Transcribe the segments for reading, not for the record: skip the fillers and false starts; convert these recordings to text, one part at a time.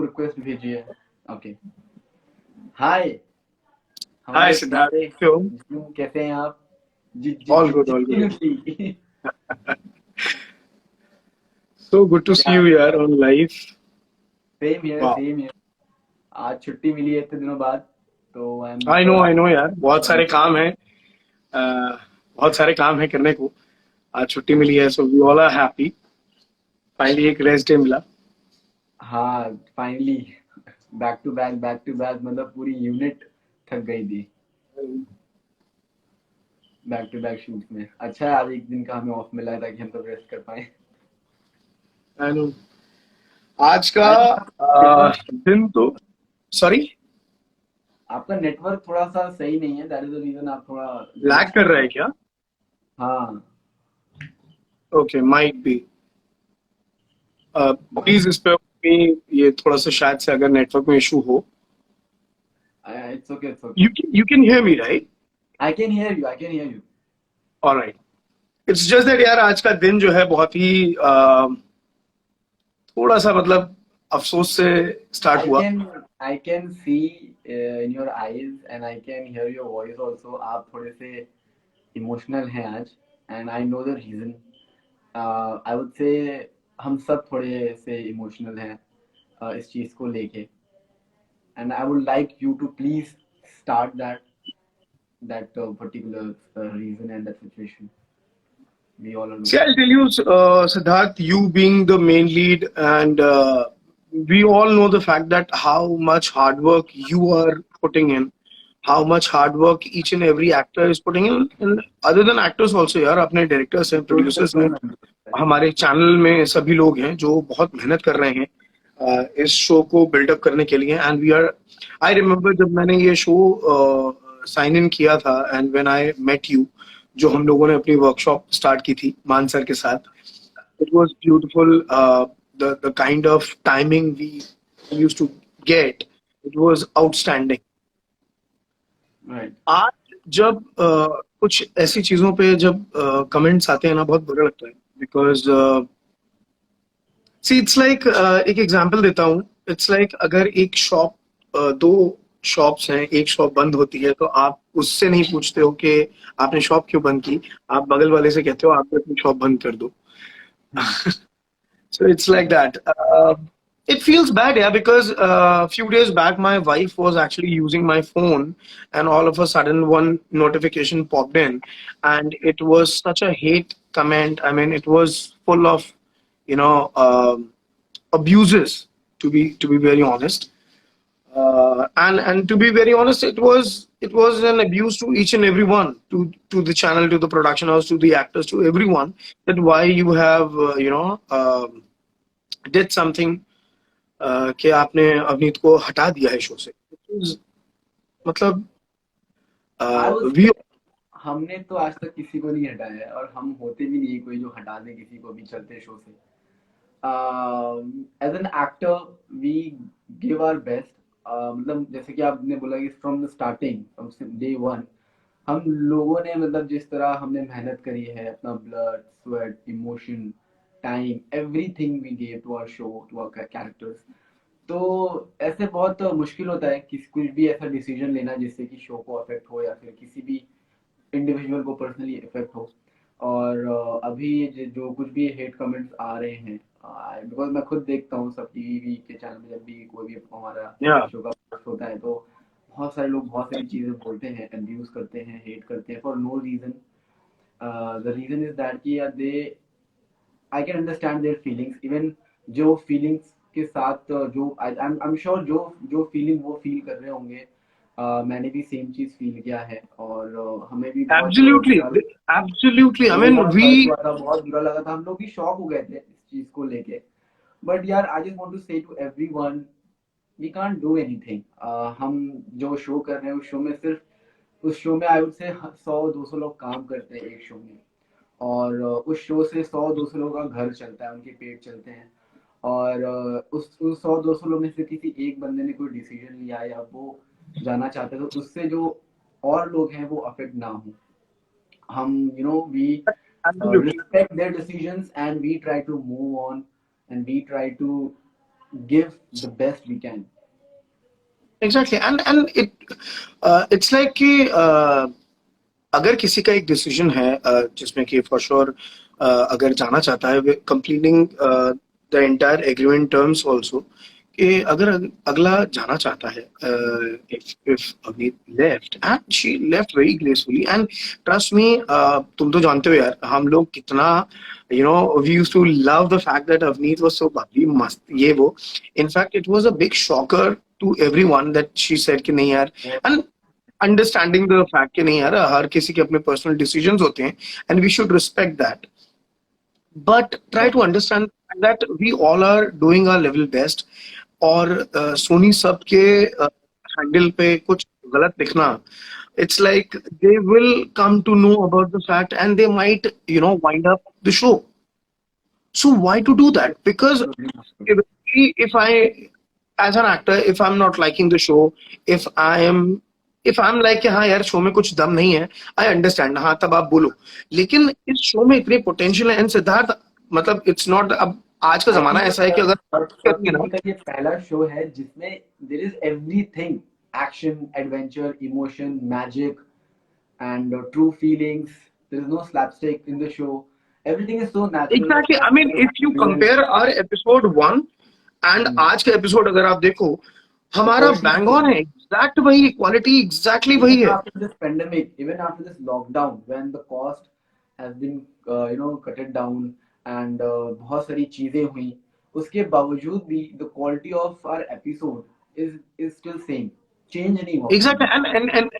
को रिक्वेस्ट भेजी है। ओके, हाय Hi हमारे Siddharth, प्यारे क्यों? जियो, कैसे हैं आप? जी जी All जी good, all good. जी So good to see या you here on live. Same here Wow. Same here. आज छुट्टी मिली है इतने दिनों बाद, तो आई एम I know यार, बहुत सारे काम हैं, बहुत सारे काम हैं करने को। आज छुट्टी मिली है, so we all are happy. Finally एक रेस्ट डे मिला। हाँ फाइनली बैक टू बैक, मतलब पूरी यूनिट थक गई थी बैक टू बैक शूट में। अच्छा है आज एक दिन का हमें ऑफ मिला है ताकि हम सब रेस्ट कर पाए। I know. आज का आई थिंक दिन तो सॉरी आपका नेटवर्क थोड़ा सा सही नहीं है, दैट इज द रीजन आप थोड़ा लैग ग्लिच कर कर रहा है रहे क्या? हैं। हाँ ओके, माइट बी। बस प्लीज इस पे ये थोड़ा सा शायद से अगर नेटवर्क में इशू हो। It's okay it's okay. You can hear me, right? I can hear you, I can hear you. All right. It's just that यार आज का दिन जो है बहुत ही थोड़ा सा मतलब अफसोस से स्टार्ट I हुआ। can I can see in your eyes and I can hear your voice also, आप थोड़े से इमोशनल हैं आज, and I know the reason. I would say हम सब थोड़े से इमोशनल हैं इस चीज को लेके, and I would like you to please start that particular reason and that situation. We all are See, looking I'll for. tell you, Siddharth, you being the main lead, and we all know the fact that how much hard work you are putting in, how much hard work each and every actor is putting in, and other than actors also, यार अपने directors हैं, Total producers team हैं, member. हमारे channel में सभी लोग हैं जो बहुत मेहनत कर रहे हैं इस शो को बिल्डअप करने के लिए। And we are, I remember जब मैंने ये शो साइन इन किया था and when I met you, जो हम लोगों ने अपनी वर्कशॉप स्टार्ट की थी मान सर के साथ, it was beautiful. The kind of timing we used to get, it was outstanding. Right. आज जब कुछ ऐसी चीजों पे जब कमेंट्स आते हैं ना, बहुत बुरा लगता है बिकॉज सी इट्स लाइक, एक एग्जांपल देता हूँ। इट्स लाइक अगर एक शॉप, दो शॉप्स हैं, एक शॉप बंद होती है तो आप उससे नहीं पूछते हो कि आपने शॉप क्यों बंद की, आप बगल वाले से कहते हो आप अपनी शॉप बंद कर दो। Hmm. So it's like that. It feels bad, yeah, because a few days back, my wife was actually using my phone, and all of a sudden, one notification popped in, and it was such a hate comment. I mean, it was full of, you know, abuses. To be very honest, and to be very honest, it was an abuse to each and everyone, to the channel, to the production house, to the actors, to everyone. That why you have did something कि आपने अवनीत को हटा दिया है show से। मतलब I would we say हमने तो आज तक किसी को नहीं हटाया है, और हम होते भी नहीं है कोई जो हटा दे किसी को भी चलते शो से। As an actor we give our best. मतलब जैसे कि आपने बोला कि from the starting, from day one, हम लोगों ने मतलब जिस तरह हमने मेहनत करी है, अपना blood sweat emotion time everything we gave to our show, to our characters. तो ऐसे बहुत मुश्किल होता है कि कुछ भी ऐसा डिसीजन लेना जिससे कि शो को अफेक्ट हो या फिर किसी भी इंडिविजुअल को पर्सनली इफेक्ट हो। और अभी जो कुछ भी हेट कमेंट्स आ रहे हैं, बिकॉज मैं खुद देखता हूँ सब टीवी के चैनल में, जब भी कोई भी हमारा या शो का पोस्ट होता है तो बहुत सारे लोग बहुत सारी चीजें बोलते हैं, कंफ्यूज करते हैं, हेट करते हैं for no reason. The reason is that कि they I can understand their feelings, even जो फीलिंग्स के साथ जो आई एम श्योर जो जो फीलिंग वो फील कर रहे होंगे, मैंने भी सेम चीज फील किया है, और हमें भी बहुत एब्सोल्युटली, बुरा, एब्सोल्युटली, आई हमें भी मीन बहुत वी हर्ट हुआ था, बहुत बुरा लगा था, हम लोग भी शॉक हो गए थे इस चीज को लेके। बट यार I just want to say to everyone, we can't do anything. हम जो शो कर रहे हैं उस शो में सिर्फ उस शो में आई वुड से 100-200 लोग काम करते हैं एक शो में, और उस शो से 100-200 लोगों का घर चलता है, उनके पेट चलते हैं। और उस 100-200 लोग में से किसी एक बंदे ने कोई डिसीजन लिया या वो जाना चाहते तो उससे जो और लोग हैं वो अफेक्ट ना हो। हम we absolutely respect their decisions and we try to move on, and we try to give the best we can. Exactly and it's like कि अगर किसी का एक डिसीजन है जिसमें कि फॉर श्योर अगर जाना चाहता है completing the entire agreement terms also कि अगर अगला जाना चाहता है इफ अभी left and she left very gracefully and trust me तुम तो जानते हो यार हम लोग कितना we used to love the fact that Avneet was so bubbly मस्त ये वो in fact it was a big shocker to everyone that she said कि नहीं यार एंड अंडरस्टैंडिंग द फैक्ट कि नहीं यार हर किसी के अपने पर्सनल डिसीजंस होते हैं and we should respect that but try to understand that we all are doing our level best और सोनी सब के हैंडल पे कुछ गलत दिखना it's like they will come to know about the fact and they might wind up the show. So why to do that? Because if I, as an actor, if I'm not liking the show, if I'm like हाँ यार show में कुछ दम नहीं है, I understand, हाँ तब आप बोलो. लेकिन इस शो में इतनी पोटेंशियल है एंड सिद्धार्थ मतलब इट्स नॉट अब आज का जमाना ऐसा है कि अगर सोनी का ये पहला शो है जिसमें there is everything, action, adventure, emotion, magic and true feelings. There is no slapstick in the show. Everything is so natural. Exactly. I mean, if you compare our episode 1 and आज का episode अगर आप देखो हमारा bang on है, exact वही quality exactly वही है. After this pandemic, even after this lockdown, when the cost has been cut down and बहुत सारी चीजें हुई, उसके बावजूद भी the quality of our episode is still same. Change नहीं हुआ. Exactly,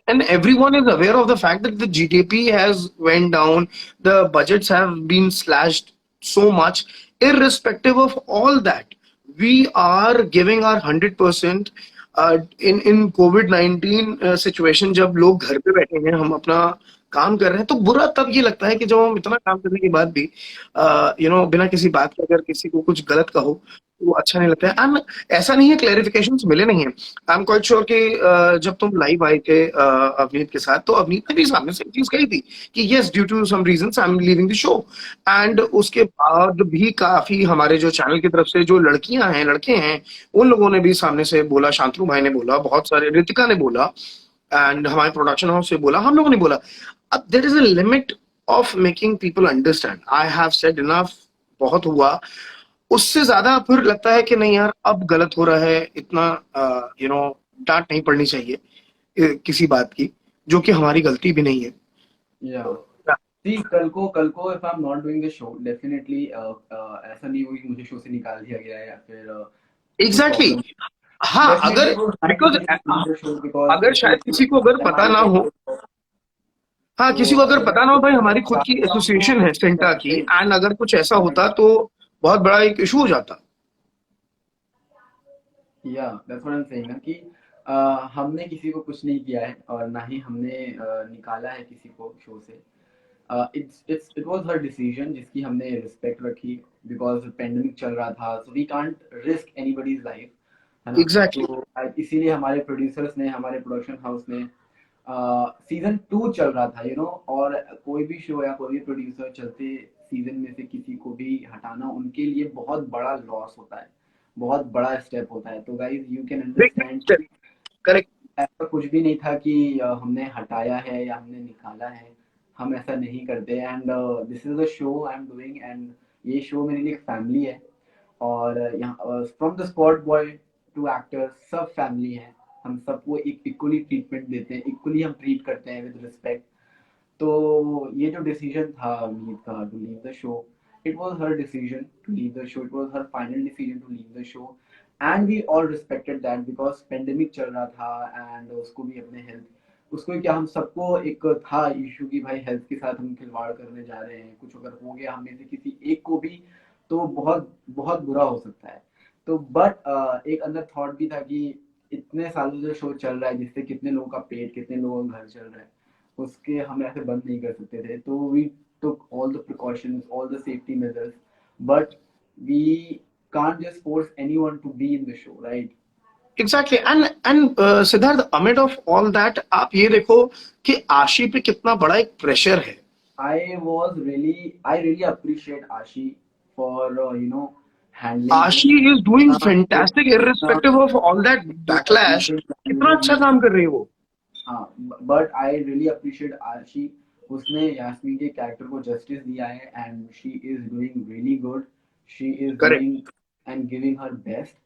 and everyone is aware of the fact that the GDP has went down, the budgets have been slashed so much. Irrespective of all that, we are giving our 100% in COVID-19 situation. जब लोग घर पे बैठे हैं हम अपना काम कर रहे हैं तो बुरा तब ये लगता है कि जब हम इतना काम करने के बाद भी बिना किसी बात के अगर किसी को कुछ गलत कहो वो अच्छा नहीं लगता है एंड ऐसा नहीं है क्लैरिफिकेशंस मिले नहीं है आई एम क्वाइट श्योर कि जब तुम लाइव आए थे अवनीत के साथ तो अवनीत ने भी सामने से चीज कही थी कि yes due to some reasons I am leaving the show and उसके बाद भी काफी हमारे जो चैनल की तरफ से जो लड़कियां हैं लड़के हैं उन लोगों ने भी सामने से बोला शांतनु भाई ने बोला बहुत सारे रितिका ने बोला एंड हमारे प्रोडक्शन हाउस से बोला हम लोगों ने बोला अब there is a limit of making people understand I have said enough बहुत हुआ उससे ज्यादा फिर लगता है कि नहीं यार अब गलत हो रहा है इतना डांट नहीं पड़नी चाहिए किसी बात की जो कि हमारी गलती भी नहीं है See, कल को if I'm not doing the show, definitely ऐसा नहीं होगा कि मुझे शो से निकाल दिया गया है या फिर एग्जैक्टली हाँ अगर बिकॉज अगर शायद किसी को अगर पता ना हो हाँ किसी को अगर पता ना हो भाई हमारी खुद की एसोसिएशन है सेंटा की एंड अगर कुछ ऐसा होता तो बहुत बड़ा एक इशू हो जाता that's what I'm saying ना कि हमने किसी को कुछ नहीं किया है और ना ही हमने निकाला है किसी को शो से it was her decision जिसकी हमने रिस्पेक्ट रखी बिकॉज पेंडेमिक चल रहा था so we can't risk anybody's life है ना Exactly. तो इसीलिए हमारे प्रोड्यूसर्स ने हमारे प्रोडक्शन हाउस ने सीजन 2 चल रहा था और कोई भी शो या कोई भी प्रोड्यूसर चलते सीजन में से किसी को भी हटाना उनके लिए बहुत बड़ा लॉस होता है बहुत बड़ा स्टेप होता है तो guys you can understand correct ऐसा कुछ भी नहीं था कि हमने हटाया है या हमने निकाला है हम ऐसा नहीं करते and this is the show I am doing and ये शो मेरे लिए एक फैमिली है और यहाँ from the spot boy to actor सब फैमिली है हम सबको एक इक्वली ट्रीटमेंट देते हैं इक्वली हम ट्रीट करते हैं विद रिस्पेक्ट तो ये जो डिसीजन था अमित का to leave the show it was her decision to leave the show it was her final decision to leave the show and we all respected that because pandemic चल रहा था and उसको भी अपने हेल्थ उसको क्या हम सबको एक था इशू कि भाई हेल्थ के साथ हम खिलवाड़ करने जा रहे हैं कुछ अगर हो गया हमें से किसी एक को भी तो बहुत बहुत बुरा हो सकता है तो बट एक अंदर थॉट भी था कि इतने सालों से शो चल रहा है जिससे कितने लोगों का पेट कितने लोगों का घर चल रहा है उसके हम ऐसे बंद नहीं कर सकते थे तो we took all the precautions, all the safety measures, but we can't just force anyone to be in the show, right? Exactly, and Siddharth amid of all that आप ये देखो कि आशी पे कितना बड़ा एक प्रेशर है I really appreciate Ashi for handling आशी is doing fantastic इतना irrespective of all that backlash. कितना अच्छा काम कर रही है वो. हाँ, बट आई रियली अप्रिशिएट आशी, उसने यास्मीन के कैरेक्टर को जस्टिस दिया है and she is doing really good, she is Correct. Doing and giving her best.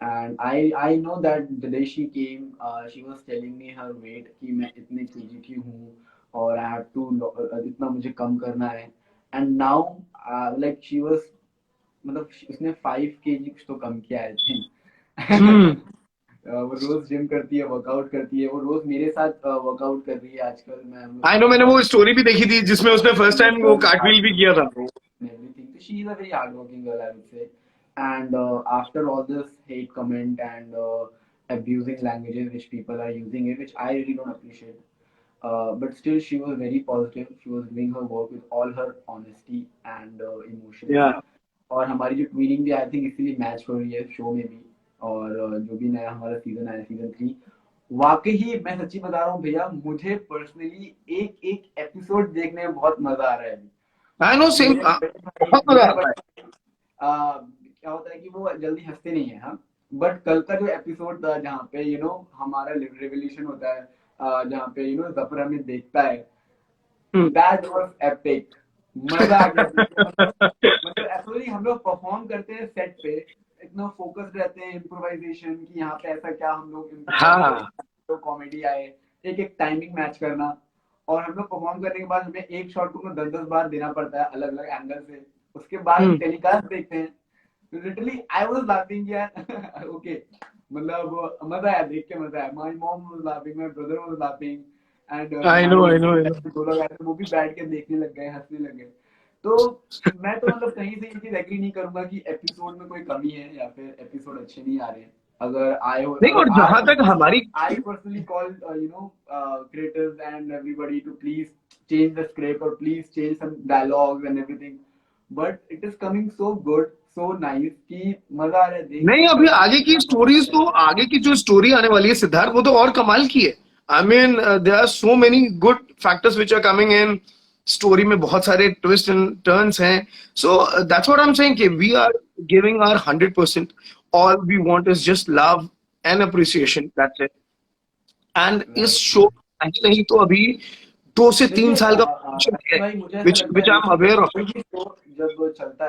And I know that the day she came she was telling me her weight कि मैं इतने KG की हूँ और I have to इतना मुझे कम करना है. And now like she was, मतलब उसने 5 kg कुछ तो कम किया आई Hmm. थिंक. वो रोज जिम करती है, वर्कआउट करती है, वो रोज मेरे साथ वर्कआउट कर रही है आजकल. मैं हम I know, मैंने वो स्टोरी भी देखी थी जिसमें उसने फर्स्ट टाइम वो कार्टव्हील भी किया था. everything. So she is a very hardworking girl, I would say. And after all this hate comment and abusing languages which people are using it, which I really don't appreciate. But still, she was very positive. She was doing her work with all her honesty and emotions. Yeah. और हमारी जो twinning भी I think इसीलिए match हो रही है show में भी. और जो भी नया हमारा सीजन आया, सीजन 3, वाकई ही मैं सच्ची बता रहा हूँ भैया, मुझे पर्सनली एक एक एपिसोड देखने में बहुत मजा आ रहा है अभी. I know, same. मेरे बड़े भाई, बहुत मजा मेरे आता है. बड़े क्या होता है कि वो जल्दी हंसते नहीं है. हाँ, बट कल का जो एपिसोड था जहाँ पे हमारा रिवोल्यूशन होता है, जहाँ पे जफर हमें देखता है, दैट वाज एपिक. मजा आ गया. मतलब एक्चुअली हम लोग परफॉर्म करते हैं सेट पे, इतना फोकस्ड रहते हैं इम्प्रोवाइजेशन की, यहाँ पे ऐसा क्या हम लोग हाँ. तो कॉमेडी आए, एक एक टाइमिंग मैच करना, और हम लोग परफॉर्म करने के बाद हमें एक शॉट को 10-10 बार देना पड़ता है अलग अलग एंगल से. उसके बाद हम टेलीकास्ट देखते हैं. लिटरली आई वाज लाफिंग यार. ओके, मतलब मजा आया, देख के मजा आया. My mom was laughing, my brother was laughing and I know, I know, I know. दो लोग ऐसे वो भी बैठ के देखने लग गए, हंसने लग गए. तो मैं तो मतलब कहीं से ये चीज एग्री नहीं करूंगा कि एपिसोड में कोई कमी है या फिर एपिसोड अच्छे नहीं आ रहे हैं. अगर आए हो, नहीं, और जहां तक हमारी I personally call creators and everybody to please change the script or please change some dialogues and everything. But it is coming so good, so nice कि मजा आ रहा है देख. नहीं, अभी आगे की स्टोरीज तो आगे की जो स्टोरी आने वाली है सिद्धार्थ, वो तो और कमाल की है. I mean there are so many good factors which are coming in. Story में बहुत सारे ट्विस्ट एंड टर्न्स हैं. So that's what I am saying कि we are giving our 100%. All we want is just love and appreciation, that's it. And इस show कहीं नहीं तो अभी 2 से 3 साल का भाई मुझे ऐसा which लगता which है I'm aware of. कोई भी शो जब चलता है